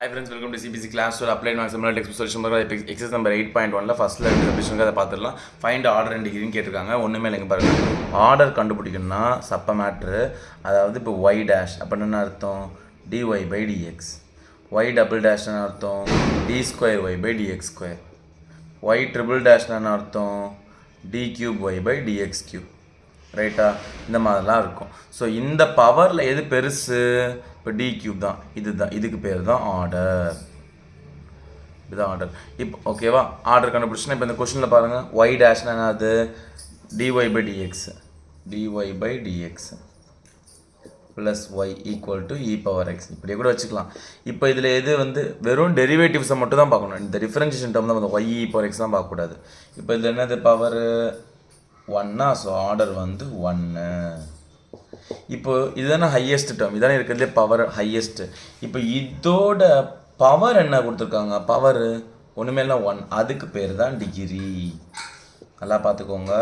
Hi friends, welcome to CBC class for applied maximal text solution. Exercise number 8.1 first replication அதை பார்த்துடலாம். Find order and டிகிரின்னு கேட்டிருக்காங்க. ஒன்றுமே இல்லைங்க பாருங்கள். ஆர்டர் கண்டுபிடிக்கணும்னா சப்ப மேட்ரு, அதாவது இப்போ y டேஷ் அப்படின்னு அர்த்தம் dy by dx, y double டேஷ்னு அர்த்தம் d square y by dx square, y triple டேஷ்னு அர்த்தம் d cube y by dx cube. ரைட்டா? இந்த மாதிரிலாம் இருக்கும். ஸோ இந்த பவரில் எது பெருசு? இப்போ டி கியூப் தான், இதுக்கு பேர் தான் ஆர்டர். இதுதான் ஆர்டர். இப்போ ஓகேவா? ஆர்டர் கண்டுபிடிச்சுன்னா இப்போ இந்த கொஷனில் பாருங்கள், ஒய் டேஷ்னா என்னது? D y by d x, d y by d x plus y equal to e power x, இப்படியே கூட வச்சுக்கலாம். இப்போ இதில் எது வெறும் டெரிவேட்டிவ்ஸை மட்டும் தான் பார்க்கணும். இந்த டிஃப்ரென்ஷியேஷன் டேர்ம் தான் ஒய் இ பவர் எக்ஸ் தான் பார்க்கக்கூடாது. இப்போ இதில் என்னது பவரு? ஒன்னா, ஸோ ஆர்டர் 1. இப்போ இதுதானே ஹையஸ்ட் டேர்ம், இதானே இருக்கிறதுலே பவர் ஹையஸ்ட்டு. இப்போ இதோட பவர் என்ன கொடுத்துருக்காங்க? பவர் ஒன்றுமே இல்லை 1, அதுக்கு பேர் தான் டிகிரி. நல்லா பார்த்துக்கோங்க.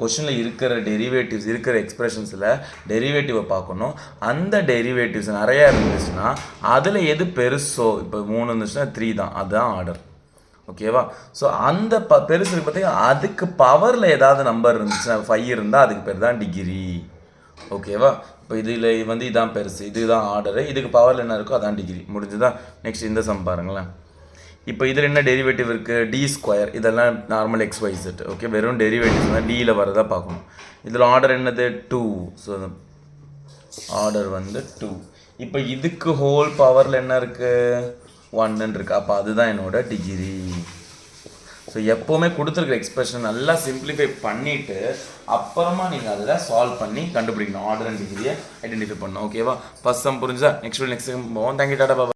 கொஷனில் இருக்கிற டெரிவேட்டிவ்ஸ், இருக்கிற எக்ஸ்பிரஷன்ஸில் டெரிவேட்டிவை பார்க்கணும். அந்த டெரிவேட்டிவ்ஸ் நிறையா இருந்துச்சுன்னா அதில் எது பெருசோ, இப்போ 3 இருந்துச்சுன்னா 3 தான், அதுதான் ஆர்டர். ஓகேவா? ஸோ அந்த பெருசு இருக்கு பார்த்தீங்கன்னா, அதுக்கு பவரில் ஏதாவது நம்பர் இருந்துச்சுன்னா 5 இருந்தால் அதுக்கு பேர் தான் டிகிரி. ஓகேவா? இப்போ இதில் இதான் பெருசு, இதுதான் ஆர்டரு, இதுக்கு பவரில் என்ன இருக்கோ அதான் டிகிரி. முடிஞ்சுதான். நெக்ஸ்ட் இந்த சம் பாருங்களேன். இப்போ இதில் என்ன டெரிவேட்டிவ் இருக்குது? டி ஸ்கொயர், இதெல்லாம் நார்மல் XYZ. ஓகே, வெறும் டெரிவேட்டிவ் தான் டியில் வரதா பார்க்கணும். இதில் ஆர்டர் என்னது? 2. So order 2. இப்போ இதுக்கு ஹோல் பவரில் என்ன இருக்குது? 1 இருக்குது. அப்போ அதுதான் என்னோட டிகிரி. ஸோ எப்போவுமே கொடுத்துருக்குற எக்ஸ்பிரஷன் நல்லா சிம்பிளிஃபை பண்ணிவிட்டு அப்புறமா நீங்கள் அதில் சால்வ் பண்ணி கண்டுபிடிக்கணும். ஆர்டர் அண்ட் டிகிரியை ஐடென்டிஃபை பண்ணணும். ஓகேவா? ஃபர்ஸ்ட் சம் புரிஞ்சா? நெக்ஸ்ட் போவோம். தேங்க்யூ, டாடா, பாபா.